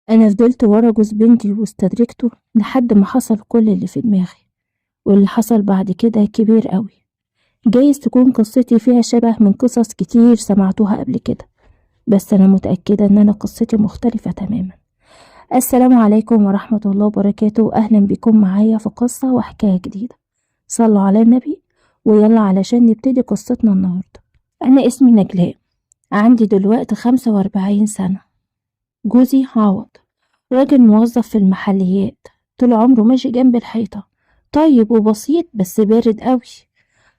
أنا فضلت ورا جوز بنتي واستدركته لحد ما حصل كل اللي في دماغي، واللي حصل بعد كده كبير قوي. جايز تكون قصتي فيها شبه من قصص كتير سمعتوها قبل كده، بس أنا متأكدة إن أنا قصتي مختلفة تماما. السلام عليكم ورحمة الله وبركاته، أهلا بكم معايا في قصة وحكاية جديدة. صلوا على النبي ويلا علشان نبتدي قصتنا النهاردة. أنا اسمي نجلاء، عندي دلوقتي 45 سنة. جوزي عوض، راجل موظف في المحليات، طول عمره ماشي جنب الحيطة، طيب وبسيط بس بارد قوي.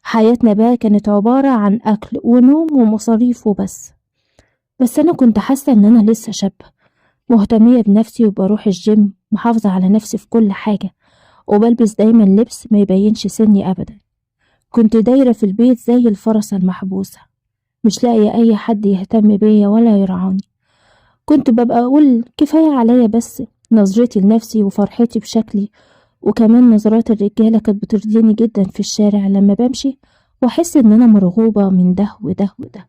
حياتنا بقى كانت عبارة عن أكل ونوم ومصاريف وبس. بس أنا كنت حاسة إن أنا لسه شابة، مهتمية بنفسي وبروح الجيم، محافظة على نفسي في كل حاجة، وبلبس دايما لبس ما يبينش سني أبدا. كنت دايرة في البيت زي الفرسة المحبوسة، مش لاقية أي حد يهتم بيا ولا يرعاني. كنت ببقى أقول كفاية عليا بس نظرتي لنفسي وفرحتي بشكلي، وكمان نظرات الرجالة كانت بترضيني جدا في الشارع لما بمشي وأحس إن أنا مرغوبة من ده وده وده.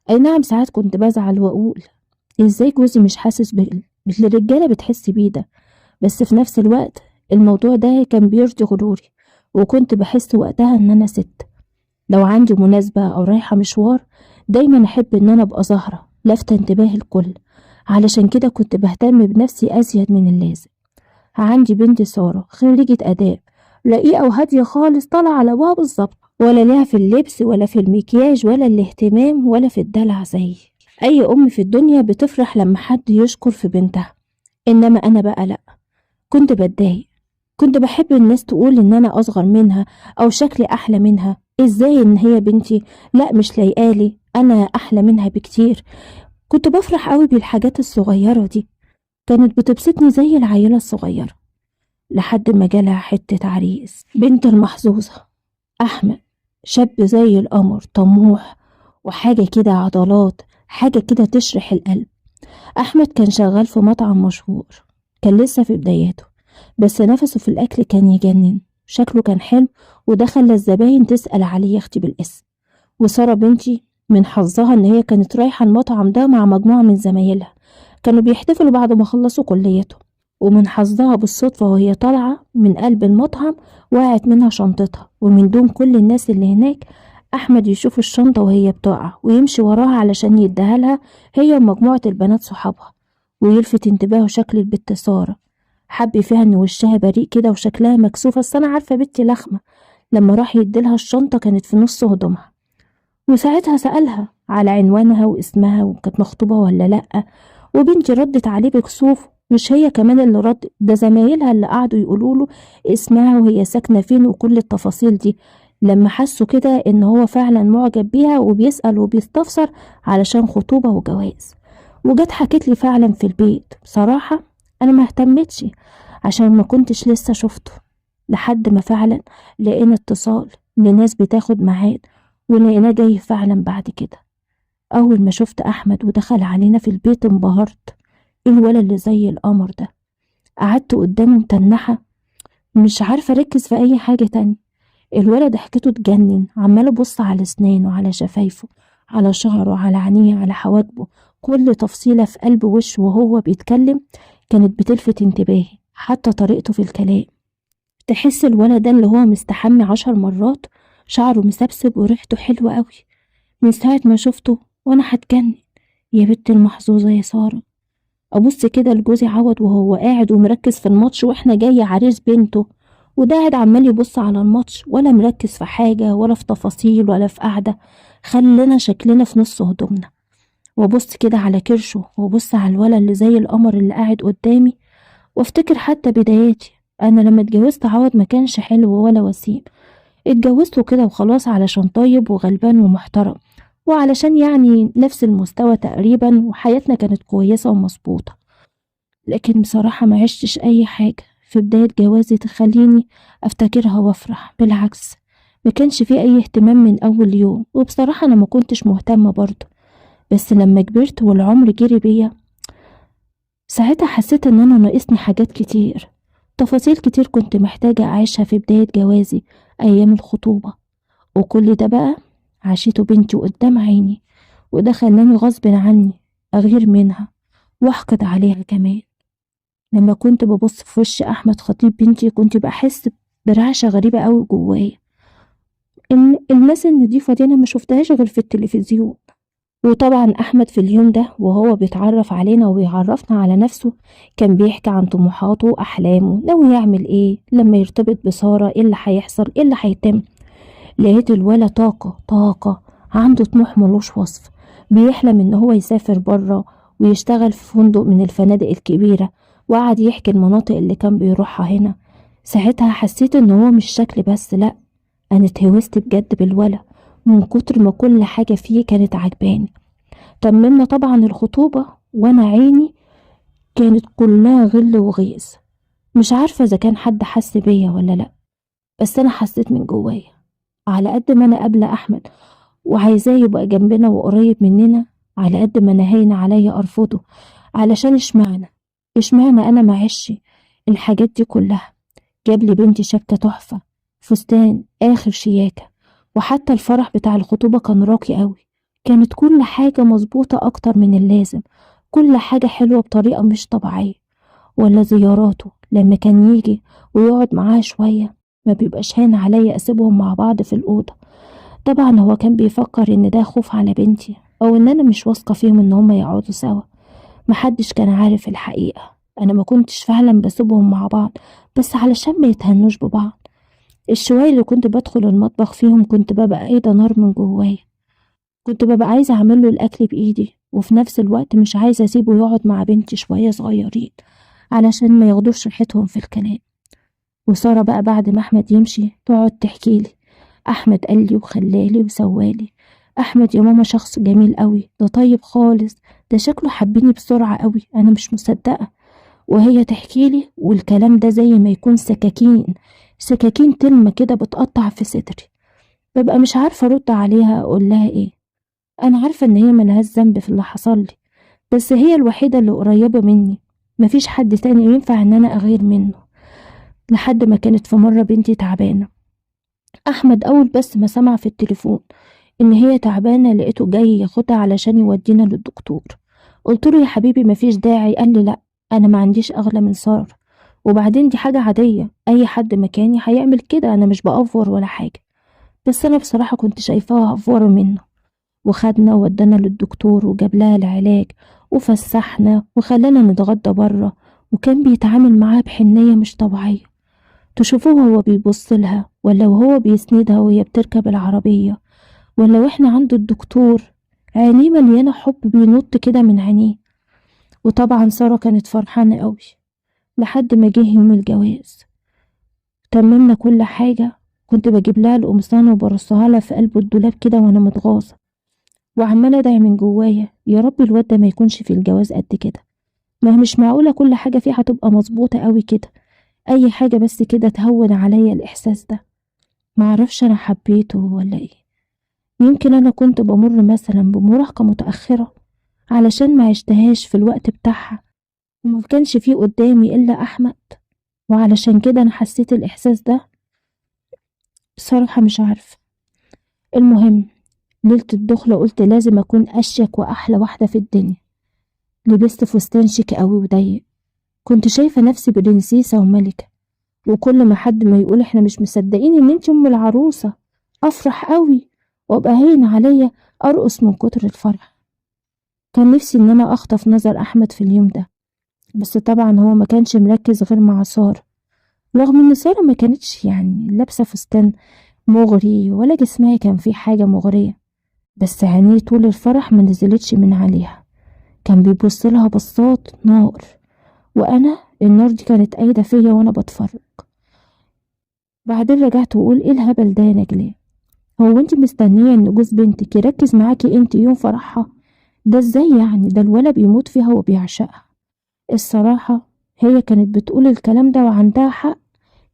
أي نعم، ساعات كنت بزعل وأقول إزاي جوزي مش حاسس باللي الرجالة بتحس بيه ده، بس في نفس الوقت الموضوع ده كان بيرضي غروري، وكنت بحس وقتها إن أنا ست. لو عندي مناسبة أو رايحة مشوار دايما أحب إن أنا أبقى ظاهرة لافتة انتباه الكل، علشان كده كنت بهتم بنفسي أزيد من اللازم. عندي بنت سارة خريجة آداب، رقيقة وهادية خالص، طالعة على أبوها بالظبط، ولا ليها في اللبس ولا في المكياج ولا الاهتمام ولا في الدلع زي أي أم في الدنيا بتفرح لما حد يشكر في بنتها. إنما أنا بقى لأ، كنت بتضايق، كنت بحب الناس تقول إن أنا أصغر منها أو شكلي أحلى منها. إزاي إن هي بنتي؟ لأ مش لايقالي، أنا أحلى منها بكتير. كنت بفرح قوي بالحاجات الصغيرة دي، كانت بتبسطني زي العيلة الصغيرة. لحد ما جالها حتة عريس، بنت المحظوظة أحمد، شاب زي القمر، طموح وحاجة كده عضلات، حاجة كده تشرح القلب. أحمد كان شغال في مطعم مشهور، كان لسه في بداياته، بس نفسه في الأكل كان يجنن، شكله كان حلو، وده خلى الزباين تسأل عليه يا أختي بالاسم. وسارة بنتي من حظها إن هي كانت رايحة المطعم ده مع مجموعة من زمايلها، كانوا بيحتفلوا بعد ما خلصوا كليتهم، ومن حظها بالصدفة وهي طالعة من قلب المطعم وقعت منها شنطتها، ومن دون كل الناس اللي هناك أحمد يشوف الشنطة وهي بتقع ويمشي وراها علشان يديها لها هي ومجموعة البنات صحابها، ويلفت انتباهه شكل البت سارة. حب فيها إن وشها بريء كده وشكلها مكسوف، أصل أنا عارفة بنتي لخمة. لما راح يديلها الشنطة كانت في نص هدومها، وساعتها سألها على عنوانها واسمها وكانت مخطوبة ولا لأ، وبنتي ردت عليه بكسوف. مش هي كمان اللي رد، ده زمايلها اللي قعدوا يقولوله اسمها وهي ساكنة فين وكل التفاصيل دي، لما حسوا كده ان هو فعلا معجب بيها وبيسأل وبيستفسر علشان خطوبة وجواز. وجت حكت لي فعلا في البيت. بصراحة انا ما اهتمتش عشان ما كنتش لسه شفته، لحد ما فعلا لقينا اتصال لناس بتاخد ميعاد، ولقيناه جاي فعلا بعد كده. أول ما شفت أحمد ودخل علينا في البيت انبهرت. إيه الولد اللي زي القمر ده؟ قعدت قدامه متنحة، مش عارفة أركز في أي حاجة تانية. الولد ضحكته تجنن، عمال أبص على أسنانه، على شفايفه، على شعره، على عينيه، على حواجبه، كل تفصيلة في قلب وشه وهو بيتكلم كانت بتلفت انتباهي، حتى طريقته في الكلام. تحس الولد ده اللي هو مستحمي 10 مرات، شعره مسبسب وريحته حلوة قوي. من ساعة ما شفته وأنا هتجنن. يا بنت المحظوظة يا سارة. أبص كده لجوزي عوض وهو قاعد ومركز في الماتش، وإحنا جاي عريس بنته، وده قاعد عمال يبص على الماتش ولا مركز في حاجة ولا في تفاصيل ولا في قعدة، خلينا شكلنا في نص هدومنا. وابص كده على كرشه وابص على الولد اللي زي القمر اللي قاعد قدامي، وافتكر حتى بداياتي. أنا لما اتجوزت عوض ما كانش حلو ولا وسيم، اتجوزته كده وخلاص علشان طيب وغلبان ومحترم، وعلشان يعني نفس المستوى تقريبا، وحياتنا كانت كويسة ومظبوطة. لكن بصراحة ما عشتش أي حاجة في بداية جوازي تخليني أفتكرها وأفرح، بالعكس ما كانش فيه أي اهتمام من أول يوم، وبصراحة أنا ما كنتش مهتمة برضه. بس لما كبرت والعمر جري بيا، ساعتها حسيت إن أنا ناقصني حاجات كتير، تفاصيل كتير كنت محتاجة أعيشها في بداية جوازي، أيام الخطوبة. وكل ده بقى عاشته بنتي قدام عيني، وده خلاني غصب عني أغير منها وأحقد عليها كمان. لما كنت ببص في وش أحمد خطيب بنتي كنت بحس برعشة غريبة قوي جوايا، إن الناس النضيفة دي أنا ما شفتهاش غير في التلفزيون. وطبعا أحمد في اليوم ده وهو بيتعرف علينا وبيعرفنا على نفسه كان بيحكي عن طموحاته وأحلامه، ناوي يعمل إيه لما يرتبط بسارة، إيه اللي هيحصل، إيه اللي هيتم. لقيت الولا طاقة، عنده طموح ملوش وصف، بيحلم إن هو يسافر برا ويشتغل في فندق من الفنادق الكبيرة، وقعد يحكي المناطق اللي كان بيروحها هنا. ساعتها حسيت إن هو مش شكل بس، لأ، أنا اتهوست بجد بالولا من كتر ما كل حاجة فيه كانت عجباني. تممنا طبعا الخطوبة وأنا عيني كانت كلها غل وغيظ، مش عارفة إذا كان حد حس بيا ولا لأ، بس أنا حسيت من جوايا على قد ما أنا قابلة أحمد وعايزاه يبقى جنبنا وقريب مننا، على قد ما أنا هين عليا أرفضه. علشان اشمعنى أنا معيش الحاجات دي كلها. جاب لي بنتي شبكة تحفة، فستان آخر شياكة، وحتى الفرح بتاع الخطوبة كان راقي قوي. كانت كل حاجة مظبوطة أكتر من اللازم، كل حاجة حلوة بطريقة مش طبيعية. ولا زياراته لما كان يجي ويقعد معاها شوية ما بيبقاش هان عليا أسيبهم مع بعض في الأوضة. طبعا هو كان بيفكر إن ده خوف على بنتي أو إن أنا مش واثقة فيهم إن هما يقعدوا سوا. محدش كان عارف الحقيقة، أنا ما كنتش فعلا بسيبهم مع بعض بس علشان ما يتهنوش ببعض. الشوية اللي كنت بدخل المطبخ فيهم كنت ببقى قايدة نار من جوايا، كنت ببقى عايزة أعمله الأكل بإيدي، وفي نفس الوقت مش عايزة أسيبه يقعد مع بنتي شوية صغيرين علشان ما ياخدوش ريحتهم في الكلام. وسارة بقى بعد ما أحمد يمشي تقعد تحكيلي، أحمد قالي وخلالي وسوالي. أحمد يا ماما شخص جميل قوي، ده طيب خالص، ده شكله حبيني بسرعة قوي، أنا مش مصدقة. وهي تحكيلي والكلام ده زي ما يكون سكاكين تلمة كده بتقطع في صدري. ببقى مش عارفة أرد عليها أقول لها إيه. أنا عارفة إن هي ملهاش ذنب في اللي حصل لي، بس هي الوحيدة اللي قريبة مني، مفيش حد تاني ينفع إن أنا أغير منه. لحد ما كانت في مرة بنتي تعبانة، أحمد أول بس ما سمع في التليفون إن هي تعبانة لقيته جاي ياخدها علشان يودينا للدكتور. قلت له يا حبيبي مفيش داعي، قال لي لأ، أنا ما عنديش أغلى من سارة، وبعدين دي حاجة عادية، أي حد مكاني هيعمل كده، أنا مش بأفور ولا حاجة. بس أنا بصراحة كنت شايفاها أفورة منه. وخدنا وودانا للدكتور وجاب لها العلاج وفسحنا وخلانا نتغدى بره، وكان بيتعامل معاها بحنية مش طبيعية. تشوفوه هو بيبص لها، ولا وهو بيسندها وهي بتركب العربية، ولا واحنا عند الدكتور، عينيه مليانة حب بينط كده من عينيه. وطبعا سارة كانت فرحانة قوي لحد ما جه يوم الجواز. تممنا كل حاجة، كنت بجيب لها القمصان وبرصها لها في قلب الدولاب كده وانا متغاظة، وعمالة ادعي من جوايا يا رب الواد ده ما يكونش في الجواز قد كده، ما هي مش معقولة كل حاجة فيه هتبقى مظبوطة قوي كده، اي حاجة بس كده تهون عليا الاحساس ده. معرفش انا حبيته ولا ايه، يمكن انا كنت بمر مثلا بمراهقة متأخرة علشان ما عشتهاش في الوقت بتاعها، وما كانش فيه قدامي الا احمد، وعلشان كده انا حسيت الاحساس ده. بصراحة مش عارفة. المهم ليلة الدخلة قلت لازم اكون اشيك واحلى واحدة في الدنيا. لبست فستان شيك قوي وضيق، كنت شايفة نفسي برنسيسة وملكة، وكل ما حد ما يقول احنا مش مصدقين ان انت ام العروسة افرح قوي وابقى هين عليا ارقص من كتر الفرح. كان نفسي ان انا اخطف نظر احمد في اليوم ده، بس طبعا هو ما كانش مركز غير مع سارة، رغم ان سارة ما كانتش يعني لابسة فستان مغري ولا جسمها كان فيه حاجة مغرية، بس عينيه طول الفرح ما نزلتش من عليها، كان بيبص لها بصات نار، وانا النار دي كانت قايدة فيا وانا بتفرج. بعدين رجعت واقول ايه الهبل ده يا نجلاء، هو انت مستنية ان جوز بنتك يركز معاكي انت يوم فرحها؟ ده ازاي يعني؟ ده الولد بيموت فيها وبيعشقها. الصراحة هي كانت بتقول الكلام ده وعندها حق،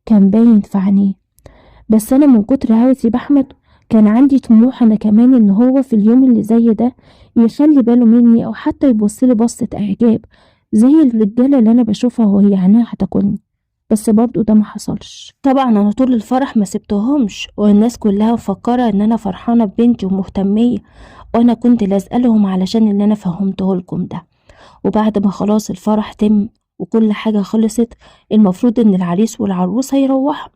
كان باين في عينيه. بس انا من كتر هوسي بأحمد كان عندي طموح انا كمان ان هو في اليوم اللي زي ده يخلي باله مني او حتى يبصلي بصة اعجاب زي الرجالة اللي انا بشوفها وهي عينها هتاكلني. بس برضو ده ما حصلش. طبعا انا طول الفرح ما سبتهمش، والناس كلها مفكرة ان انا فرحانة ببنتي ومهتمية، وانا كنت لازقة لهم علشان اللي انا فهمته لكم ده. وبعد ما خلاص الفرح تم وكل حاجة خلصت. المفروض ان العريس والعروس هيروحوا.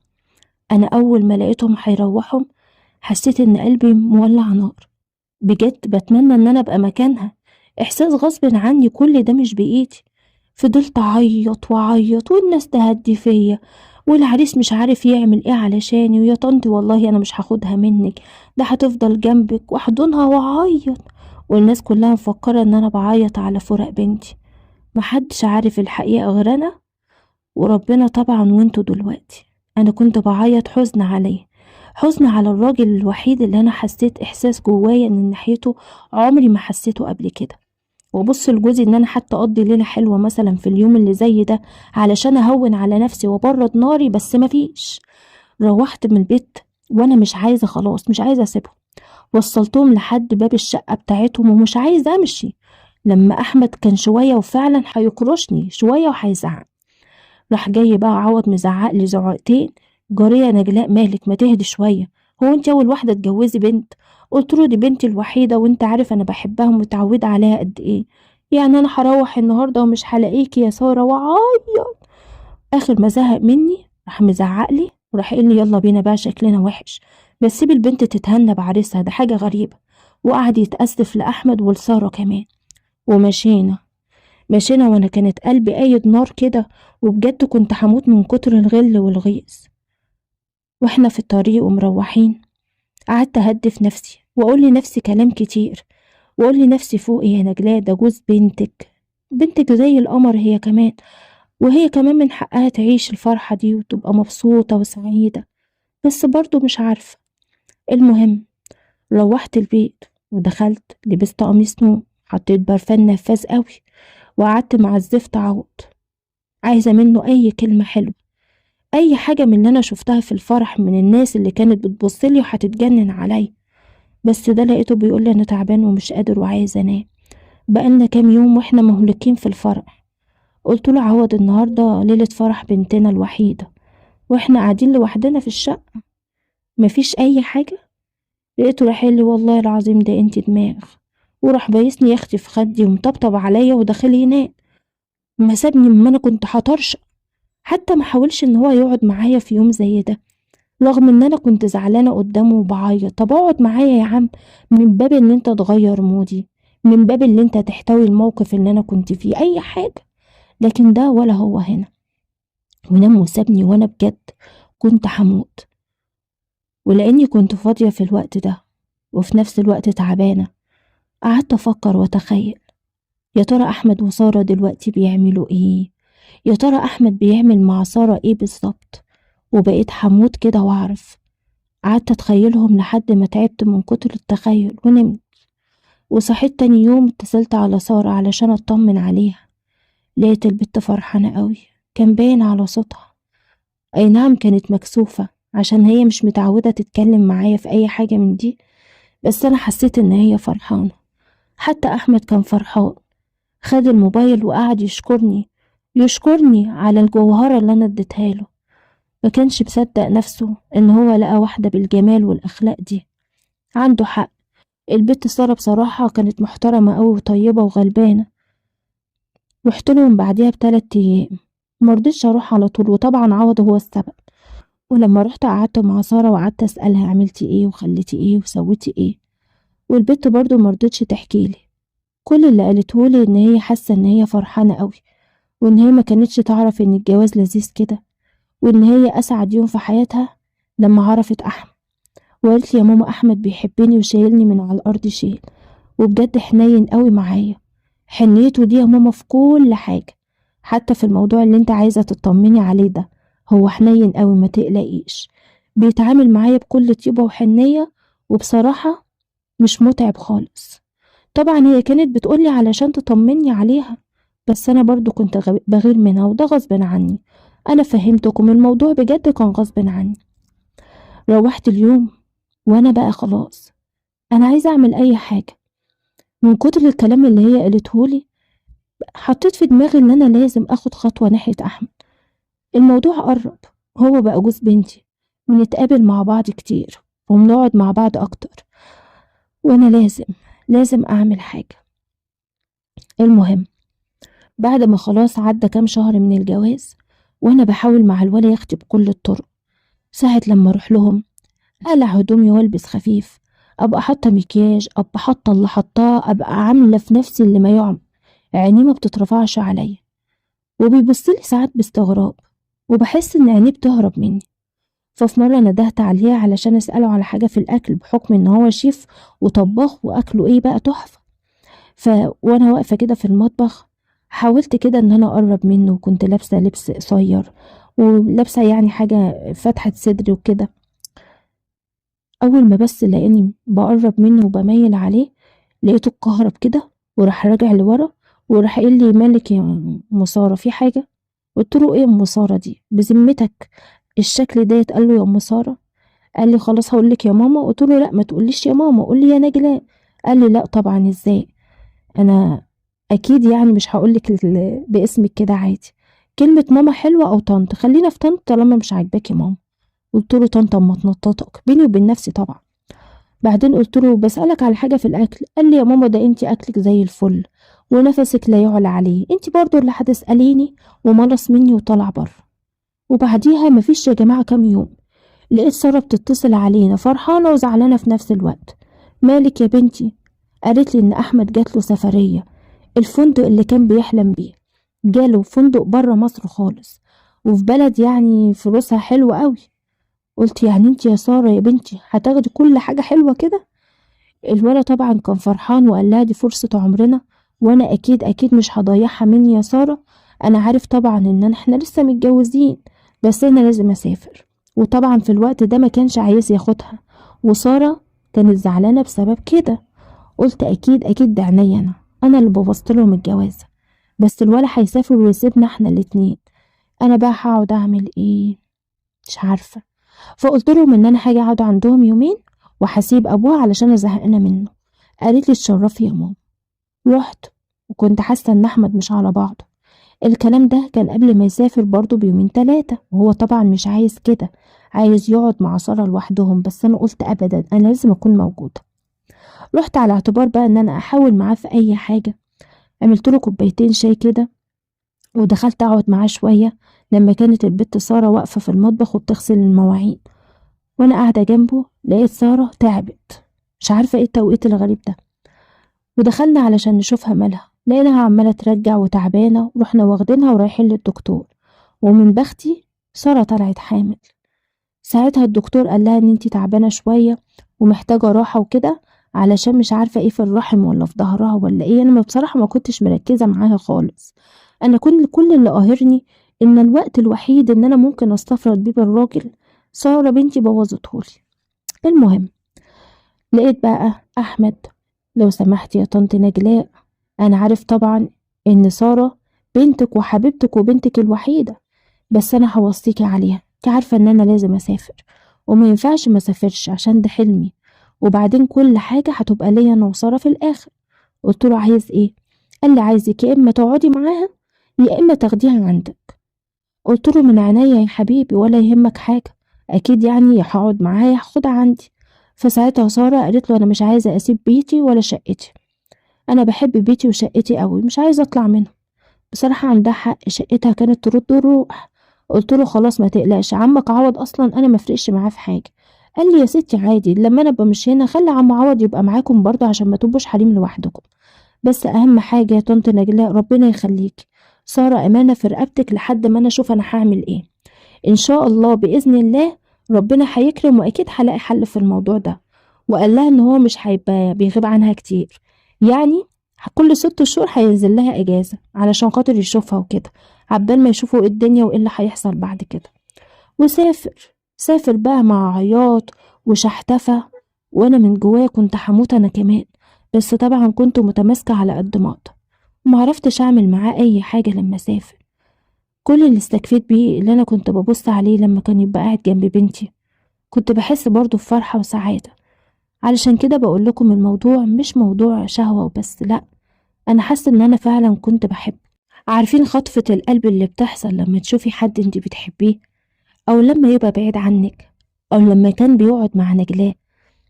انا اول ما لقيتهم هيروحوا حسيت ان قلبي مولع نار. بجد بتمنى ان انا ابقى مكانها. احساس غصب عني، كل ده مش بايدي. فضلت اعيط واعيط والناس تهدي فيا، والعريس مش عارف يعمل ايه علشاني، ويا طنط والله انا مش هاخدها منك، ده هتفضل جنبك، واحضنها واعيط. والناس كلها مفكرة ان انا بعيط على فراق بنتي. محدش عارف الحقيقة غير انا وربنا طبعا وانتوا دلوقتي. انا كنت بعيط حزن عليه، حزن على الراجل الوحيد اللي انا حسيت احساس جوايا ان ناحيته عمري ما حسيته قبل كده. وابص لجوزي ان انا حتى اقضي ليله حلوه مثلا في اليوم اللي زي ده علشان اهون على نفسي وابرد ناري، بس مفيش. روحت من البيت وانا مش عايزه، خلاص مش عايزه اسيبهم. وصلتهم لحد باب الشقه بتاعتهم ومش عايزه امشي. لما احمد كان شويه وفعلا هيكرشني شويه وهيزعق، راح جاي بقى عوض مزعق لي زعقتين. جارية نجلاء مالك، ما تهدي شوية، هو انت اول واحدة تجوزي بنت؟ قلت له دي بنتي الوحيدة وانت عارف انا بحبها ومتعودة عليها قد ايه. يعني انا هروح النهاردة ومش هلاقيكي يا سارة وعيط. اخر ما زهق مني راح مزعق لي وراح قال لي يلا بينا بقى شكلنا وحش، بس سيب البنت تتهنى بعريسها، ده حاجة غريبة. وقعد يتأسف لأحمد ولسارة كمان. ومشينا. مشينا وانا كانت قلبي قايد نار كده، وبجد كنت هموت من كتر الغل والغيظ. واحنا في الطريق ومروحين قعدت اهدف نفسي واقول لنفسي كلام كتير، واقول لنفسي فوقي يا نجلاء، ده جوز بنتك، بنتك زي القمر هي كمان، وهي كمان من حقها تعيش الفرحة دي وتبقى مبسوطة وسعيدة. بس برضو مش عارفة. المهم روحت البيت ودخلت لبست قميص نوم، حطيت برفان نفاذ قوي، وقعدت مع الزفت عوض عايزة منه أي كلمة حلوة، أي حاجة من اللي أنا شفتها في الفرح من الناس اللي كانت بتبصلي وهتتجنن عليا. بس ده لقيته بيقولي أنا تعبان ومش قادر وعايز أنام، بقالنا كام يوم وإحنا مهلكين في الفرح. قلت له عوض النهاردة ليلة فرح بنتنا الوحيدة وإحنا قاعدين لوحدنا في الشقة، مفيش أي حاجة. لقيته راح لي والله العظيم ده انتي دماغ، وراح بايسني يختي في خدي ومطبطب عليا وداخل ينام. ما سابني ما أنا كنت هطرشق، حتى ما حاولش ان هو يقعد معايا في يوم زي ده، رغم ان انا كنت زعلانه قدامه وبعيط. طب اقعد معايا يا عم، من باب ان انت تغير مودي، من باب ان انت تحتوي الموقف اللي انا كنت فيه، اي حاجه. لكن ده ولا هو هنا، ونام وسابني وانا بجد كنت هموت. ولاني كنت فاضيه في الوقت ده وفي نفس الوقت تعبانه، قعدت افكر واتخيل يا ترى احمد وساره دلوقتي بيعملوا ايه، يا ترى احمد بيعمل مع ساره ايه بالظبط. وبقيت هموت كده واعرف. قعدت اتخيلهم لحد ما تعبت من كتر التخيل ونمت. وصحيت تاني يوم اتصلت على سارة علشان اطمن عليها. لقيت البت فرحانة قوي، كان باين على صوتها. اي نعم كانت مكسوفة عشان هي مش متعودة تتكلم معايا في اي حاجة من دي، بس انا حسيت ان هي فرحانة. حتى احمد كان فرحان، خد الموبايل وقعد يشكرني على الجوهرة اللي انا اديتها له. ما كانش مصدق نفسه ان هو لقى واحدة بالجمال والاخلاق دي. عنده حق، البت سارة بصراحة كانت محترمة أوي وطيبة وغلبانة. رحت لهم بعديها ب3 أيام، مرضتش أروح على طول، وطبعا عوض هو السبب. ولما رحت قعدت مع سارة وقعدت أسألها عملتي ايه وخليتي ايه وسويتي ايه، والبت برضو مرضتش تحكيلي. كل اللي قالتهولي إن هي حاسة إن هي فرحانة أوي، وإن هي ما كانتش تعرف إن الجواز لذيذ كده، وإن هي أسعد يوم في حياتها لما عرفت أحمد. وقالت لي يا ماما أحمد بيحبني وشايلني من على الأرض شيل، وبجد حنين قوي معايا. حنيته دي يا ماما في كل حاجة، حتى في الموضوع اللي انت عايزة تطمني عليه ده، هو حنين قوي ما تقلقيش. بيتعامل معايا بكل طيبة وحنية، وبصراحة مش متعب خالص. طبعا هي كانت بتقولي علشان تطمني عليها، بس انا برضو كنت بغير منها وده غصب عني. انا فهمتكم الموضوع بجد كان غصب عني. روحت اليوم وانا بقى خلاص انا عايزة اعمل اي حاجة. من كتر الكلام اللي هي قالتهولي حطيت في دماغي ان انا لازم اخد خطوة ناحية احمد. الموضوع قرب، هو بقى جوز بنتي، بنتقابل مع بعض كتير وبنقعد مع بعض اكتر، وانا لازم اعمل حاجة. المهم بعد ما خلاص عدى كام شهر من الجواز وانا بحاول مع الولا يختي بكل الطرق. ساعة لما اروح لهم اقلع هدومي والبس خفيف، ابقى حاطه مكياج، ابقى حاطه اللي حطاه، ابقى عامله في نفسي اللي ما يعمل، عينيه ما بتترفعش عليا، وبيبصلي ساعات باستغراب، وبحس ان عينيه بتهرب مني. ففي مرة ندهت عليه علشان اسأله على حاجة في الأكل بحكم ان هو شيف وطباخ وأكله ايه بقى تحفة. وانا واقفة كده في المطبخ حاولت كده ان انا اقرب منه، وكنت لابسة لبس قصير ولابسة يعني حاجة فتحة صدري وكده. اول ما بس لقاني بقرب منه وبميل عليه لقيته اتكهرب كده وراح راجع لورا وراح قايل لي مالك يا مسارة في حاجة؟ قلت له ايه يا ام ساره دي بذمتك الشكل ده؟ قال له يا ام ساره. قال لي خلاص هقول لك يا ماما. قلت له لا ما تقوليش يا ماما، قول لي يا نجلاء. قال لي لا طبعا ازاي، انا اكيد يعني مش هقول لك باسمك كده عادي، كلمه ماما حلوه او طنط، خلينا في طنط طالما مش عاجباكي ماما. قلت له طنط اما تنططك بيني وبين نفسي طبعا. بعدين قلت له بسألك على حاجة في الأكل. قال لي يا ماما ده انتي أكلك زي الفل ونفسك لا يعلى عليه، انتي برضو اللي هتسأليني، وملص مني وطلع بره. وبعديها مفيش يا جماعة كام يوم لقيت سارة بتتصل علينا فرحانة وزعلانة في نفس الوقت. مالك يا بنتي؟ قالت لي إن أحمد جات له سفرية، الفندق اللي كان بيحلم بيه جاله فندق بره مصر خالص، وفي بلد يعني فلوسها حلوة قوي. قلت يعني انتي يا سارة يا بنتي هتاخدي كل حاجة حلوة كده؟ الولد طبعا كان فرحان وقال لها دي فرصة عمرنا، وانا اكيد مش هضيعها مني يا سارة. انا عارف طبعا ان احنا لسه متجوزين، بس انا لازم اسافر. وطبعا في الوقت ده ما كانش عايز ياخدها، وسارة كانت زعلانة بسبب كده. قلت اكيد ده عينيا انا اللي بوظت لهم الجوازة، بس الولد هيسافر ويسيبنا احنا الاتنين، انا بقى هقعد اعمل ايه؟ مش عارفة. فقلت لهم ان انا هاجي اقعد عندهم يومين وهسيب ابوها علشان زهقانه منه. قالت لي اتشرفي يا ماما. رحت، وكنت حاسه ان احمد مش على بعضه. الكلام ده كان قبل ما يسافر برضه بيومين 3، وهو طبعا مش عايز كده، عايز يقعد مع ساره لوحدهم، بس انا قلت ابدا انا لازم اكون موجوده. رحت على اعتبار بقى ان انا احاول معاه في اي حاجه. عملت له كوبايتين شاي كده ودخلت اقعد معاه شويه لما كانت البت ساره واقفه في المطبخ وبتغسل المواعين. وانا قاعده جنبه لقيت ساره تعبت، مش عارفه ايه التوقيت الغريب ده، ودخلنا علشان نشوفها مالها، لقيناها عماله ترجع وتعبانه، ورحنا واخدينها ورايحين للدكتور. ومن بختي ساره طلعت حامل. ساعتها الدكتور قال لها ان انتي تعبانه شويه ومحتاجه راحه وكده، علشان مش عارفه ايه في الرحم ولا في ظهرها ولا ايه. انا بصراحه ما كنتش مركزه معاها خالص. انا كل اللي قاهرني ان الوقت الوحيد ان انا ممكن استفرد بيه بالراجل ساره بنتي بوظتهولي. المهم لقيت بقى احمد. لو سمحت يا طنط نجلاء، انا عارف طبعا ان ساره بنتك وحبيبتك وبنتك الوحيده، بس انا هوصيكي عليها، انت عارفه ان انا لازم اسافر وما ينفعش ما اسافرش عشان ده حلمي، وبعدين كل حاجه هتبقى ليا انا وساره في الاخر. قلت له عايز ايه؟ قال لي عايزك يا اما تقعدي معاها يا اما تاخديها عندك. قلت له من عينيا يا حبيبي ولا يهمك حاجه، اكيد يعني هقعد معاها هاخدها عندي. فساعتها ساره قالت له انا مش عايزه اسيب بيتي ولا شقتي، انا بحب بيتي وشقتي قوي مش عايزه اطلع منهم. بصراحه عندها حق، شقتها كانت ترد الروح. قلت له خلاص ما تقلقش، عمك عوض اصلا انا ما فرقش معاه في حاجه. قال لي يا ستي عادي لما انا ابقى مش هنا خلي عم عوض يبقى معاكم برضه عشان ما تبقوش حريم لوحدكم. بس اهم حاجه يا طنط نجلاء ربنا يخليكي، ساره امانه في رقبتك لحد ما انا اشوف انا هعمل ايه. ان شاء الله باذن الله ربنا هيكرم واكيد هلاقي حل في الموضوع ده. وقال لها ان هو مش هيبقى بيغيب عنها كتير، يعني كل 6 شهور هينزل لها اجازه علشان خاطر يشوفها وكده، عبال ما يشوفوا ايه الدنيا وايه اللي هيحصل بعد كده. سافر بقى مع عياط وشحتفة، وانا من جوايا كنت هموت انا كمان، بس طبعا كنت متماسكة على قد ما اقدر، ومعرفتش اعمل معاه اي حاجة لما سافر. كل اللي استكفيت بيه اللي انا كنت ببص عليه لما كان يبقى قاعد جنب بنتي، كنت بحس برضه بفرحة وسعادة. علشان كده بقول لكم الموضوع مش موضوع شهوة وبس، لا، انا حاسة ان انا فعلا كنت بحبه. عارفين خطفة القلب اللي بتحصل لما تشوفي حد انت بتحبيه، او لما يبقى بعيد عنك، او لما كان بيقعد مع نجلاء؟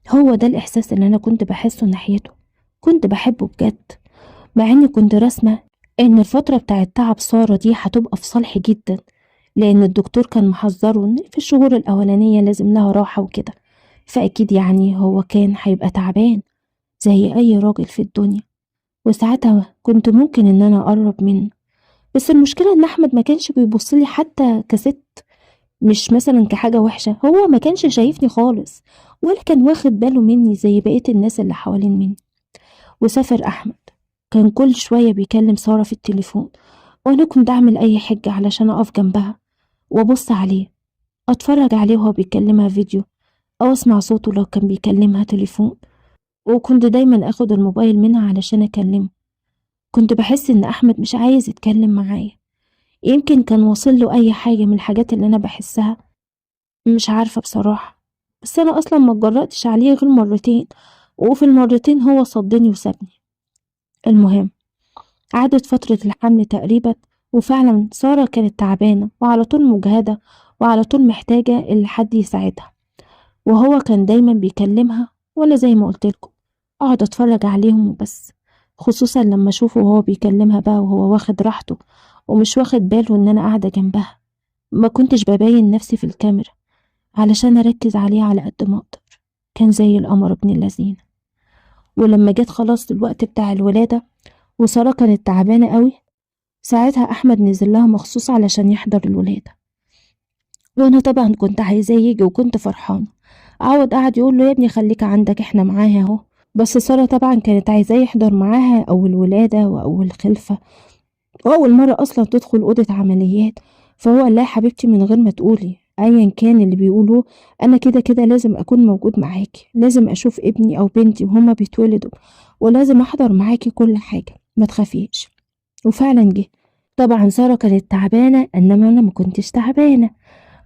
هو ده الاحساس اللي انا كنت بحسه ناحيته، كنت بحبه بجد، مع اني كنت راسمة إن الفترة بتاعت تعب سارة دي هتبقى في صالحي جدا، لأن الدكتور كان محذره إن في الشهور الأولانية لازم لها راحة وكده، فأكيد يعني هو كان هيبقى تعبان زي أي راجل في الدنيا، وساعتها كنت ممكن إن أنا أقرب منه. بس المشكلة إن أحمد ما كانش بيبصلي حتى كست، مش مثلا كحاجة وحشة، هو ما كانش شايفني خالص ولا كان واخد باله مني زي بقية الناس اللي حوالين مني. وسافر أحمد كان كل شوية بيكلم سارة في التليفون، وأنا كنت أعمل أي حجة علشان أقف جنبها وأبص عليه، أتفرج عليه وهو بيكلمها فيديو أو أسمع صوته لو كان بيكلمها تليفون. وكنت دايما أخد الموبايل منها علشان أكلمه. كنت بحس إن أحمد مش عايز يتكلم معايا، يمكن كان واصل له أي حاجة من الحاجات اللي أنا بحسها، مش عارفة بصراحة. بس أنا أصلا ما اتجرأتش عليه غير مرتين، وفي المرتين هو صدني وسابني. المهم، عدت فترة الحمل تقريبا، وفعلا سارة كانت تعبانة وعلى طول مجهدة وعلى طول محتاجة اللي حد يساعدها، وهو كان دايما بيكلمها، وأنا زي ما قلتلكم أقعد أتفرج عليهم وبس، خصوصا لما أشوفه وهو بيكلمها بقى وهو واخد راحته ومش واخد باله إن أنا قاعدة جنبها. ما كنتش ببين نفسي في الكاميرا علشان أركز عليه على قد ما أقدر. كان زي القمر ابن اللذينة. ولما جت خلاص الوقت بتاع الولادة وسارة كانت تعبانة قوي، ساعتها أحمد نزل لها مخصوص علشان يحضر الولادة، وأنا طبعا كنت عايزاه يجي وكنت فرحانة. عوض قعد يقول له يا ابني خليك عندك احنا معاها اهو، بس سارة طبعا كانت عايزاه يحضر معاها أول ولادة وأول خلفة وأول مرة أصلا تدخل أوضة عمليات. فهو قال لها يا حبيبتي من غير ما تقولي أيا كان اللي بيقولوه، أنا كده كده لازم أكون موجود معاكي، لازم أشوف ابني أو بنتي وهما بيتولدوا، ولازم أحضر معاكي كل حاجة، ما تخافيش. وفعلا جه. طبعا سارة كانت تعبانة إنما أنا ما كنتش تعبانة.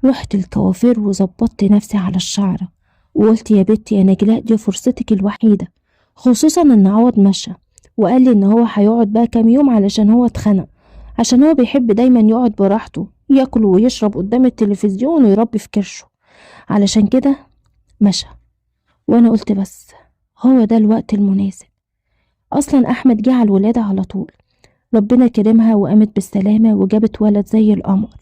رحت الكوافير وظبطت نفسي على الشعرة، وقلت يا بنتي يا نجلاء دي فرصتك الوحيدة، خصوصا إن عوض مشى وقال لي إن هو هيقعد بقى كام يوم علشان هو اتخنق، عشان هو بيحب دايما يقعد براحته ياكل ويشرب قدام التلفزيون ويربي في كرشه، علشان كده مشى. وأنا قلت بس هو ده الوقت المناسب. أصلا أحمد جه على الولادة على طول، ربنا كرمها وقامت بالسلامة وجابت ولد زي القمر.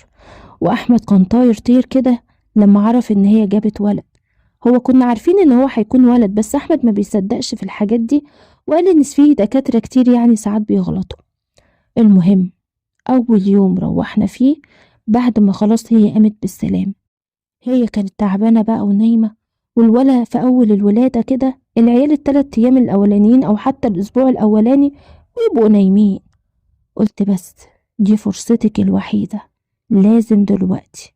وأحمد كان طاير طير كده لما عرف إن هي جابت ولد. هو كنا عارفين إن هو هيكون ولد، بس أحمد ما بيصدقش في الحاجات دي، وقال إن فيه دكاترة كتير يعني ساعات بيغلطوا. المهم، أول يوم روحنا فيه بعد ما خلاص هي قامت بالسلام، هي كانت تعبانة بقى ونايمة، والولا في أول الولادة كده العيال التلات أيام الأولانيين أو حتى الأسبوع الأولاني ويبقوا نايمين. قلت بس دي فرصتك الوحيدة، لازم دلوقتي،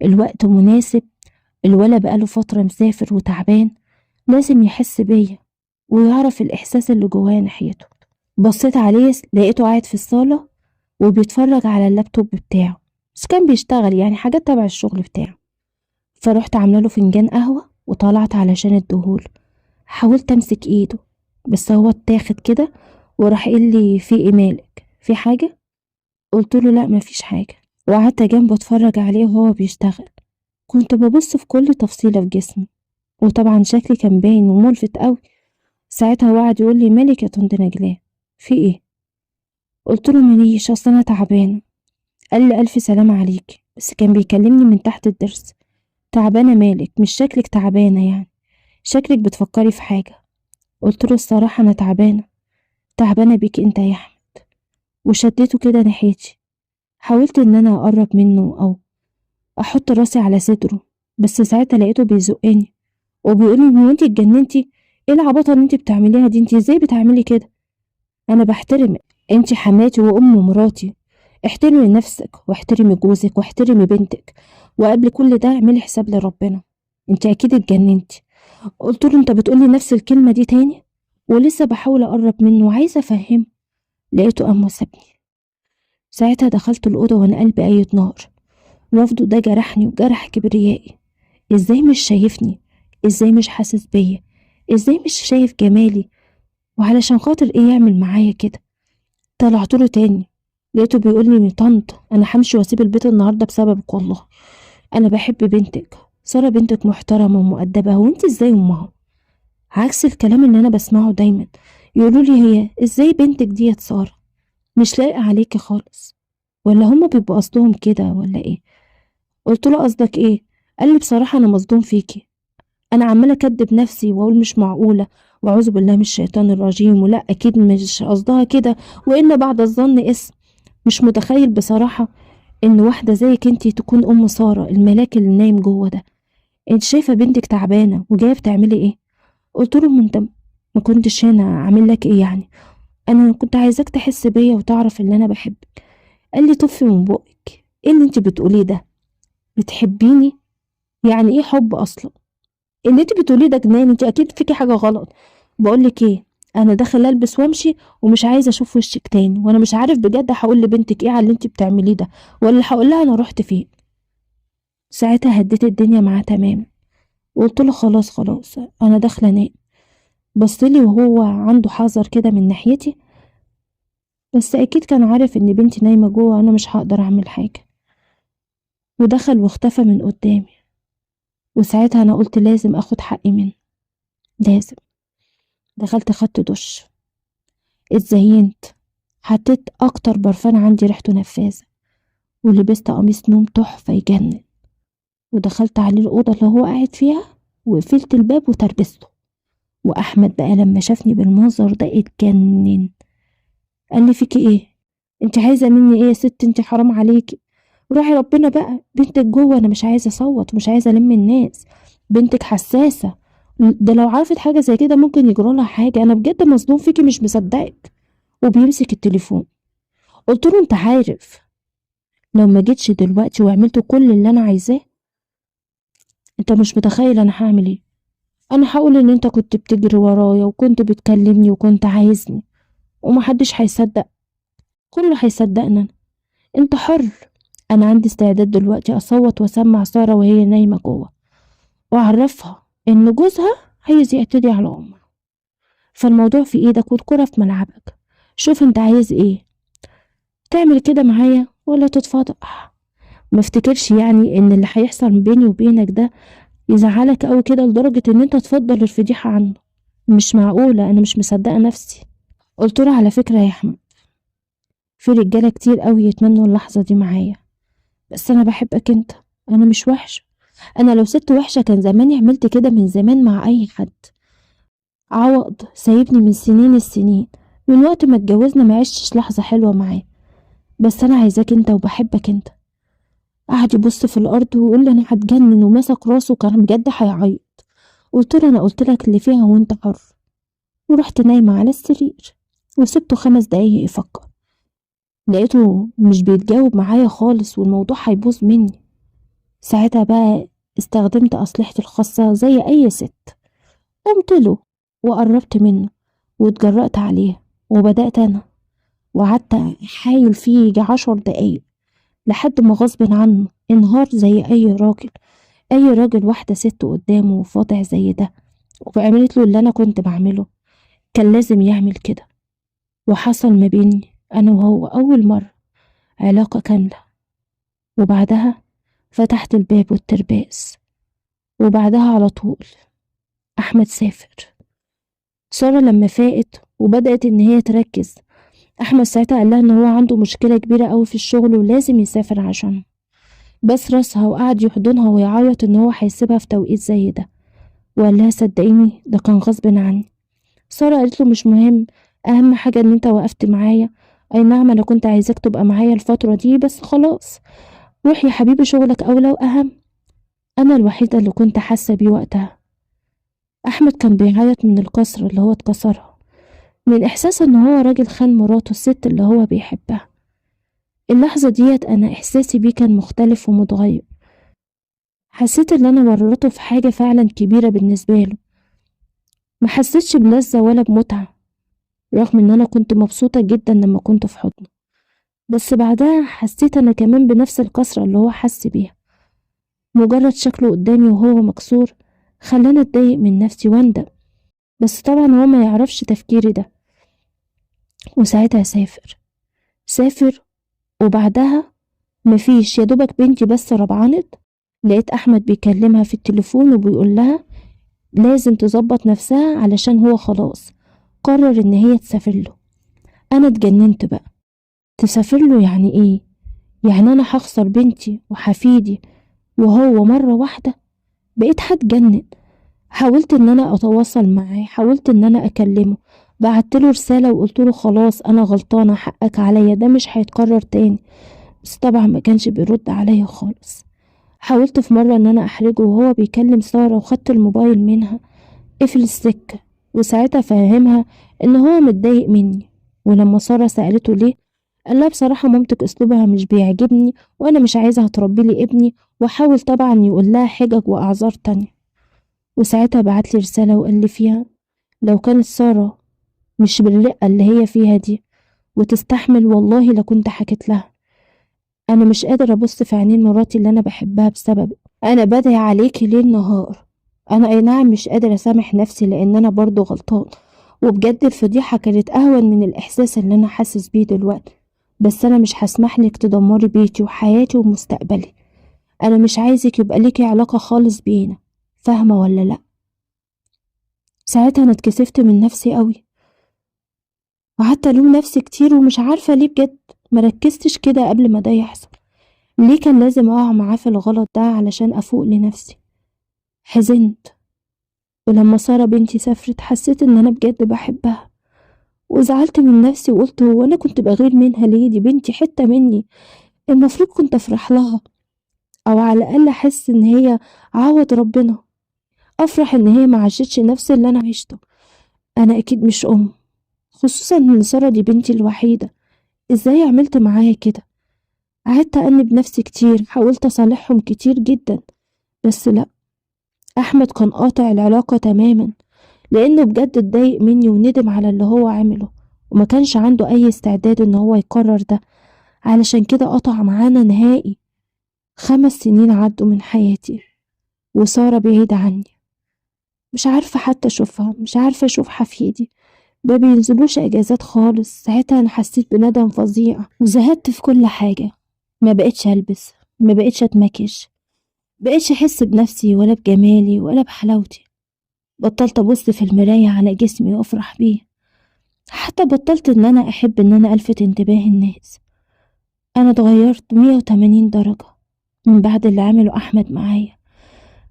الوقت مناسب، الولا بقاله فترة مسافر وتعبان، لازم يحس بيا ويعرف الإحساس اللي جواه ناحيته. بصيت عليه لقيته قاعد في الصالة وبيتفرج على اللابتوب بتاعه، بس كان بيشتغل يعني حاجات تبع الشغل بتاعه. فرحت عامله له فنجان قهوة وطلعت علشان اديهوله. حاولت امسك ايده بس هو اتاخد كده وراح قال لي في ايه مالك، في حاجة؟ قلت له لا مفيش حاجة، وقعدت جنبه اتفرج عليه وهو بيشتغل. كنت ببص في كل تفصيلة في جسمه، وطبعا شكلي كان باين وملفت قوي. ساعتها وقعد يقول لي مالك يا طنط نجلاء، في ايه؟ قلت له ماليش، اصل انا تعبانه. قال لي الف سلامه عليكي، بس كان بيكلمني من تحت الضرس. تعبانه مالك؟ مش شكلك تعبانه يعني، شكلك بتفكري في حاجه. قلت له الصراحه انا تعبانه، تعبانه بيك انت يا احمد. وشديته كده ناحيتي، حاولت ان انا اقرب منه او احط راسي على صدره، بس ساعتها لقيته بيزقني وبيقول لي هو انت اتجننتي؟ ايه العبطه اللي انت بتعمليها دي؟ انت ازاي بتعملي كده؟ انا بحترمك، انت حماتي وام مراتي، احترمي نفسك واحترمي جوزك واحترمي بنتك، وقبل كل ده اعملي حساب لربنا. انت اكيد اتجننتي. قلت له انت بتقولي نفس الكلمه دي تاني؟ ولسه بحاول اقرب منه وعايزه افهمه، لقيته قام وسابني. ساعتها دخلت الاوضه وانا قلبي قايد نار. رفضه ده جرحني وجرح كبريائي. ازاي مش شايفني؟ ازاي مش حاسس بيا؟ ازاي مش شايف جمالي؟ وعلشان خاطر ايه يعمل معايا كده؟ طلعت له تاني لقيته بيقول لي طنط انا همشي واسيب البيت النهارده بسببك، والله انا بحب بنتك ساره، بنتك محترمه ومؤدبه وانت ازاي امها، عكس الكلام اللي انا بسمعه دايما. يقولوا لي هي ازاي بنتك ديت ساره؟ مش لايقة عليكي خالص، ولا هما بيبقوا قصدهم كده ولا ايه؟ قلت له قصدك ايه؟ قال لي بصراحة انا مصدوم فيكي. انا عمالة اكدب نفسي واقول مش معقولة، واعوذ بالله من الشيطان الرجيم، ولا اكيد مش قصدها كده، وان بعد الظن اسم. مش متخيل بصراحة ان واحدة زيك انتي تكون ام سارة الملاك اللي نايم جوه ده. انت شايفة بنتك تعبانة وجاية بتعملي ايه؟ قلت له ما انت ما كنتش هنا اعمل لك ايه يعني؟ انا كنت عايزاك تحس بيا وتعرف ان انا بحبك. قال لي طفي من بقك، ايه اللي انت بتقوليه ده؟ بتحبيني؟ يعني ايه حب اصلا؟ اللي انت بتقوليه ده جنان، انت اكيد فيكي حاجه غلط. بقول لك ايه، انا داخل البس وامشي ومش عايزه اشوف وشك تاني، وانا مش عارف بجد هقول لبنتك ايه على اللي انت بتعمليه ده، ولا هقول لها انا رحت فين. ساعتها هديت الدنيا معاه تمام، وقلت له خلاص خلاص انا داخله انام. بصلي وهو عنده حذر كده من ناحيتي، بس اكيد كان عارف ان بنتي نايمه جوه وانا مش هقدر اعمل حاجه، ودخل واختفى من قدامي. وساعتها انا قلت لازم اخد حقي منه، لازم. دخلت خدت دش، اتزينت، حطيت اكتر برفان عندي ريحته نفاذة، ولبست قميص نوم تحفة يجنن، ودخلت عليه الأوضة اللي هو قاعد فيها، وقفلت الباب وتربسته. وأحمد بقى لما شافني بالمنظر ده اتجنن. قال لي فيكي ايه؟ انت عايزة مني ايه يا ست؟ انت حرام عليكي، روحي ربنا بقى، بنتك جوه، انا مش عايزة اصوت ومش عايزة الم الناس، بنتك حساسة، ده لو عرفت حاجة زي كده ممكن يجرالها حاجة، انا بجد مصدوم فيكي مش مصدقك. وبيمسك التليفون. قلت له انت عارف لو ما جيتش دلوقتي وعملت كل اللي انا عايزاه، انت مش متخيل انا هعمل ايه. انا هقول ان انت كنت بتجري ورايا وكنت بتكلمني وكنت عايزني، ومحدش هيصدق، كله هيصدقنا. انت حر. انا عندي استعداد دلوقتي اصوت واسمع سارة وهي نايمة جوه، واعرفها ان جوزها عايز يعتدي على امها. فالموضوع في ايدك والكرة في ملعبك، شوف انت عايز ايه، تعمل كده معايا ولا تتفضح. ما افتكرش يعني ان اللي هيحصل بيني وبينك ده يزعلك قوي كده لدرجة ان انت تفضل الفضيحة عنه. مش معقولة، انا مش مصدقة نفسي. قلت له على فكرة يا احمد، في رجالة كتير قوي يتمنوا اللحظة دي معايا، بس انا بحبك انت، انا مش وحش. انا لو ست وحشة كان زماني عملت كده من زمان مع اي حد. عوض سايبني من سنين السنين، من وقت ما اتجوزنا ما عشتش لحظة حلوة معاه، بس انا عايزاك انت وبحبك انت. قعد يبص في الارض ويقول لي انا هتجنن، ومسك راسه كان بجد هيعيط. قلت له انا قلت لك اللي فيها وانت حر. ورحت نايمة على السرير، وسبته 5 دقايق يفكر. لقيته مش بيتجاوب معايا خالص، والموضوع هيبوظ مني. ساعتها بقى استخدمت أسلحتي الخاصة زي أي ست. قمت له وقربت منه واتجرأت عليه، وبدأت أنا، وقعدت أحايل فيه يجي 10 دقايق، لحد ما غصب عنه انهار زي أي راجل. أي راجل واحدة ست قدامه في وضع زي ده وعملت له اللي أنا كنت بعمله كان لازم يعمل كده. وحصل ما بيني أنا وهو أول مرة علاقة كاملة. وبعدها فتحت الباب والترباس، وبعدها على طول أحمد سافر. سارة لما فاقت وبدأت إن هي تركز، أحمد ساعتها قال لها إن هو عنده مشكلة كبيرة أوي في الشغل ولازم يسافر عشانها. بس راسها وقعد يحضنها ويعيط إن هو هيسيبها في توقيت زي ده، وقال لها صدقيني ده كان غصب عني. سارة قالت له مش مهم، أهم حاجة إن أنت وقفت معايا. أي نعم أنا كنت عايزاك تبقى معايا الفترة دي، بس خلاص روح يا حبيبي، شغلك أولى وأهم. أنا الوحيدة اللي كنت حاسة بيه وقتها. أحمد كان بيعيط من الكسر اللي هو اتكسرها، من إحساس إن هو راجل خان مراته الست اللي هو بيحبها. اللحظة ديت أنا إحساسي بيه كان مختلف ومتغير. حسيت إن أنا ورطته في حاجة فعلا كبيرة بالنسبة له. ما حسيتش بلذة ولا بمتعة، رغم إن أنا كنت مبسوطة جدا لما كنت في حضنه. بس بعدها حسيت أنا كمان بنفس الكسرة اللي هو حس بيها. مجرد شكله قدامي وهو مكسور خلاني أتضايق من نفسي واندم، بس طبعا هو ما يعرفش تفكيري ده. وساعتها سافر. وبعدها مفيش يا دوبك بنتي بس ربعانت، لقيت أحمد بيكلمها في التليفون وبيقول لها لازم تظبط نفسها علشان هو خلاص قرر إن هي تسافر له. أنا اتجننت بقى، تسافر له يعني ايه؟ يعني انا هخسر بنتي وحفيدي وهو مرة واحدة؟ بقيت هتجنن. حاولت ان انا اتواصل معاه، حاولت ان انا اكلمه، بعتله رسالة وقلتله خلاص انا غلطانة، حقك عليا، ده مش هيتكرر تاني. بس طبعا ما كانش بيرد عليا خالص. حاولت في مرة ان انا احرجه وهو بيكلم سارة، وخدت الموبايل منها قفل السكة، وساعتها فهمها ان هو متضايق مني. ولما سارة سألته ليه، قال لها بصراحة مامتك اسلوبها مش بيعجبني، وانا مش عايزها تربي لي ابني، وحاول طبعا يقول لها حجج واعذار تانية. وساعتها بعت لي رسالة وقال لي فيها لو كانت سارة مش بالرقة اللي هي فيها دي وتستحمل، والله لكنت حكيت لها. انا مش قادر ابص في عينين مراتي اللي انا بحبها بسببك. انا بدعي عليكي ليل نهار. انا اي نعم مش قادر اسامح نفسي لان انا برضو غلطان، وبجد الفضيحة كانت اهون من الاحساس اللي انا حاسس بيه دلوقتي. بس انا مش هسمح لك تدمري بيتي وحياتي ومستقبلي. انا مش عايزك يبقى ليكي علاقة خالص بينا، فاهمة ولا لا؟ ساعتها انا اتكسفت من نفسي قوي، وقعدت الوم نفسي كتير ومش عارفة ليه بجد. مركزتش كده قبل ما ده يحصل. ليه كان لازم اقع معاه في الغلط ده علشان افوق لنفسي؟ حزنت. ولما سارة بنتي سافرت حسيت ان انا بجد بحبها، وزعلت من نفسي وقلت هو انا كنت بغير منها ليه؟ دي بنتي حتة مني، المفروض كنت افرح لها، او على الاقل احس ان هي عوض ربنا. افرح ان هي ما عاشتش نفس اللي انا عشته. انا اكيد مش ام، خصوصا ان سارة دي بنتي الوحيدة. ازاي عملت معايا كده؟ قعدت أنب نفسي كتير، حاولت أصالحهم كتير جدا، بس لأ. أحمد كان قاطع العلاقة تماما، لأنه بجد اتضايق مني وندم على اللي هو عمله، وما كانش عنده أي استعداد إن هو يكرر ده. علشان كده قطع معانا نهائي. 5 سنين عدوا من حياتي وسارة بعيدة عني. مش عارفة حتى أشوفها، مش عارفة أشوف حفيدي. ما بينزلوش أجازات خالص. ساعتها أنا حسيت بندم فظيع وزهدت في كل حاجة. ما بقتش ألبس، ما بقتش أتمكش، بقيتش أحس بنفسي ولا بجمالي ولا بحلاوتي. بطلت أبص في المراية على جسمي وأفرح بيه. حتى بطلت إن أنا أحب إن أنا ألفت انتباه الناس. أنا اتغيرت 180 درجة من بعد اللي عمله أحمد معايا.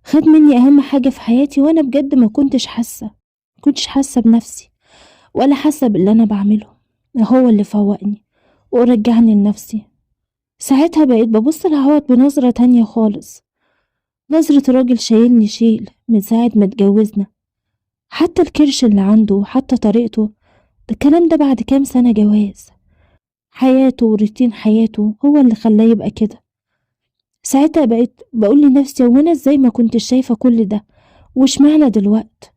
خد مني أهم حاجة في حياتي، وأنا بجد ما كنتش حاسة بنفسي ولا حاسة باللي أنا بعمله. هو اللي فوقني ورجعني لنفسي. ساعتها بقيت ببص لعوض بنظرة تانية خالص، نظرة راجل شايلني شيل من ساعة ما اتجوزنا. حتى الكرش اللي عنده وحتى طريقته، ده الكلام ده بعد كام سنة جواز. حياته وروتين حياته هو اللي خلاه يبقى كده. ساعتها بقيت بقول لنفسي هو انا ازاي ما كنتش شايفة كل ده، وش معنى دلوقت؟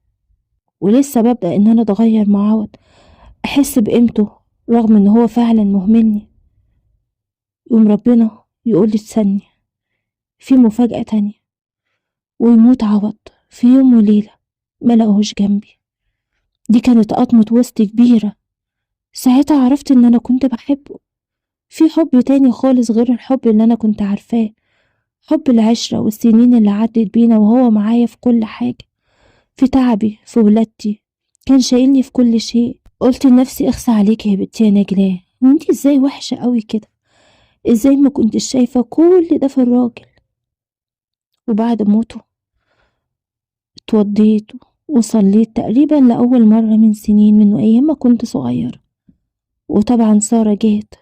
ولسه ببدأ ان انا اتغير مع عوض، احس بقيمته رغم ان هو فعلا مهملني. يقوم ربنا يقول لي استني، في مفاجأة تانية، ويموت عوض في يوم وليلة ما لقوهوش جنبي. دي كانت قطمة وسط كبيرة. ساعتها عرفت ان انا كنت بحبه، في حب تاني خالص غير الحب اللي انا كنت عارفاه. حب العشرة والسنين اللي عدت بينا وهو معايا في كل حاجة، في تعبي، في ولادتي، كان شايلني في كل شيء. قلت لنفسي اخسى عليك يا بنتي يا نجلاء، وانتي ازاي وحشة قوي كده؟ ازاي ما كنتش شايفة كل ده في الراجل؟ وبعد موته اتوضيت وصليت تقريبا لأول مرة من سنين، من أيام ما كنت صغيرة. وطبعا سارة جت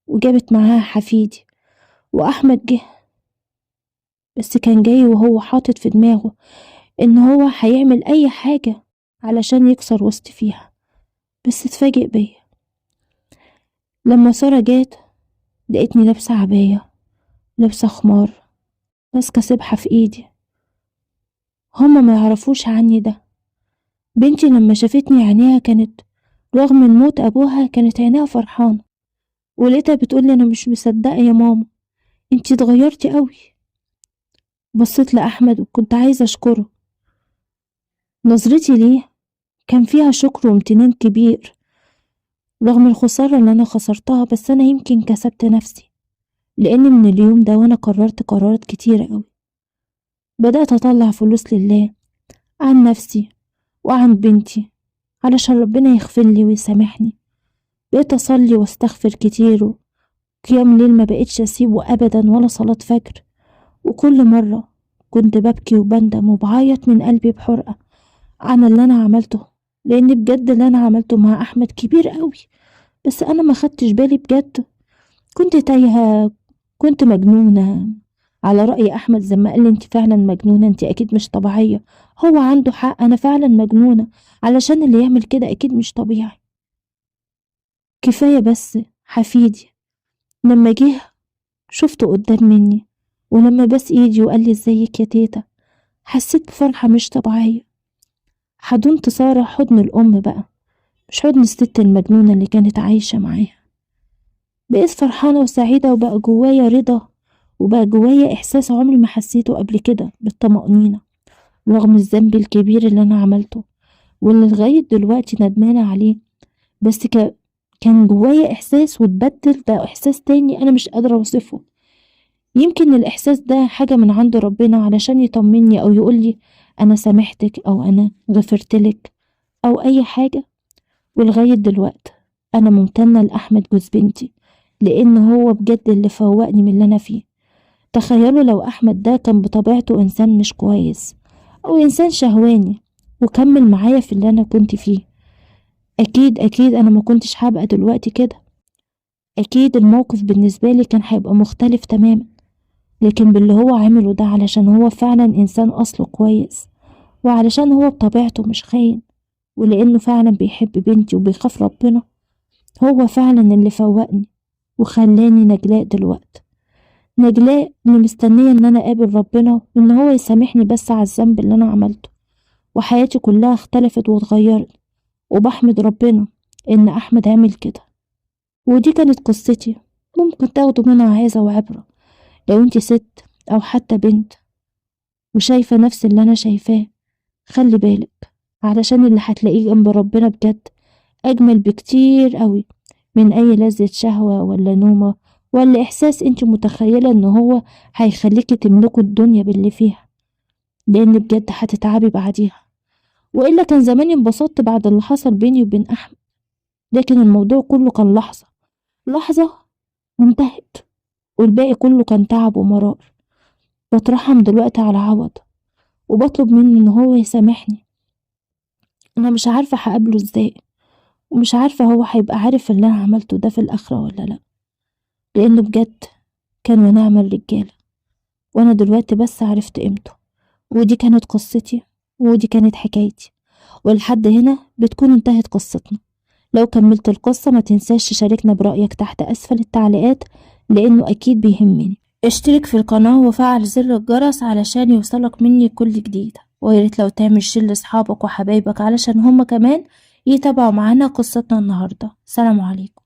وجابت معاها حفيدي، وأحمد جه. بس كان جاي وهو حاطط في دماغه إن هو هيعمل أي حاجة علشان يكسر وسط فيها. بس اتفاجئ بيا لما سارة جت. لقيتني لابسة عباية، لابسة خمار، ماسكة سبحة في إيدي. هما ما يعرفوش عني ده. بنتي لما شافتني عينيها كانت، رغم من موت أبوها، كانت عينيها فرحانة. ولقيتها بتقولي أنا مش مصدقة يا ماما، انتي اتغيرتي قوي. بصيت لأحمد وكنت عايزة أشكره. نظرتي ليه كان فيها شكر وامتنان كبير، رغم الخسارة اللي أنا خسرتها. بس أنا يمكن كسبت نفسي، لأن من اليوم ده وأنا قررت قرارات كتيرة قوي. بدأت أطلع فلوس لله عن نفسي وعن بنتي علشان ربنا يغفر لي ويسامحني. بقيت أصلي واستغفر كتير قيام ليل ما بقتش أسيبه أبدا ولا صلاة فجر، وكل مرة كنت ببكي وبندم وبعيط من قلبي بحرقة على اللي أنا عملته، لأن بجد اللي أنا عملته مع أحمد كبير قوي، بس أنا ما خدتش بالي بجد. كنت تايهة، كنت مجنونة على رأي أحمد لما قال لي أنت فعلا مجنونة، أنت أكيد مش طبيعية. هو عنده حق، أنا فعلا مجنونة، علشان اللي يعمل كده أكيد مش طبيعي. كفاية بس حفيدي لما جه شفته قدام مني، ولما بس ايدي وقال لي ازيك يا تيتا حسيت بفرحة مش طبيعية. حضنت سارة حضن الأم بقى، مش حضن الست المجنونة اللي كانت عايشة معاها. بقيت فرحانة وسعيدة، وبقى جوايا رضا، وبقى جوايا إحساس عمري ما حسيته قبل كده بالطمأنينة، رغم الذنب الكبير اللي أنا عملته واللي لغاية دلوقتي ندمانة عليه. بس كان جوايا إحساس واتبدل بقى إحساس تاني أنا مش قادرة أوصفه. يمكن الإحساس ده حاجة من عند ربنا علشان يطمني أو يقولي أنا سامحتك أو أنا غفرتلك أو أي حاجة. ولغاية دلوقتي أنا ممتنة لأحمد جوز بنتي، لأن هو بجد اللي فوقني من اللي أنا فيه. تخيلوا لو أحمد ده كان بطبيعته إنسان مش كويس أو إنسان شهواني وكمل معايا في اللي أنا كنت فيه، أكيد أنا ما كنتش هبقى دلوقتي كده. أكيد الموقف بالنسبة لي كان هيبقى مختلف تماما، لكن باللي هو عمله ده علشان هو فعلا إنسان أصله كويس، وعلشان هو بطبيعته مش خاين، ولأنه فعلا بيحب بنتي وبيخاف ربنا، هو فعلا اللي فوقني وخلاني نجلاء دلوقتي. نجلاء اللي مستنية إن أنا أقابل ربنا وإن هو يسامحني بس على الذنب اللي أنا عملته، وحياتي كلها اختلفت واتغيرت، وبحمد ربنا إن أحمد عمل كده. ودي كانت قصتي، ممكن تاخدوا منها عظة وعبرة لو انتي ست أو حتى بنت وشايفة نفس اللي أنا شايفاه. خلي بالك، علشان اللي هتلاقيه جنب ربنا بجد أجمل بكتير قوي من أي لذة شهوة ولا نومة ولا إحساس انت متخيلة إن هو هيخليكي تملكوا الدنيا باللي فيها، لأن بجد هتتعبي بعديها. وإلا كان زماني انبسطت بعد اللي حصل بيني وبين أحمد، لكن الموضوع كله كان لحظة وانتهت، والباقي كله كان تعب ومرار. بترحم دلوقتي على عوض وبطلب منه إن هو يسامحني. أنا مش عارفة هقابله ازاي، ومش عارفة هو هيبقى عارف اللي أنا عملته ده في الآخرة ولا لأ، لأنه بجد كان ونعم الرجالة، وأنا دلوقتي بس عرفت قيمته. ودي كانت قصتي، ودي كانت حكايتي، ولحد هنا بتكون انتهت قصتنا. لو كملت القصة ما تنساش تشاركنا برأيك تحت أسفل التعليقات، لأنه أكيد بيهمني. اشترك في القناة وفعل زر الجرس علشان يوصلك مني كل جديد، وياريت لو تعمل شير لأصحابك وحبايبك علشان هما كمان يتابعوا معانا قصتنا النهاردة. سلام عليكم.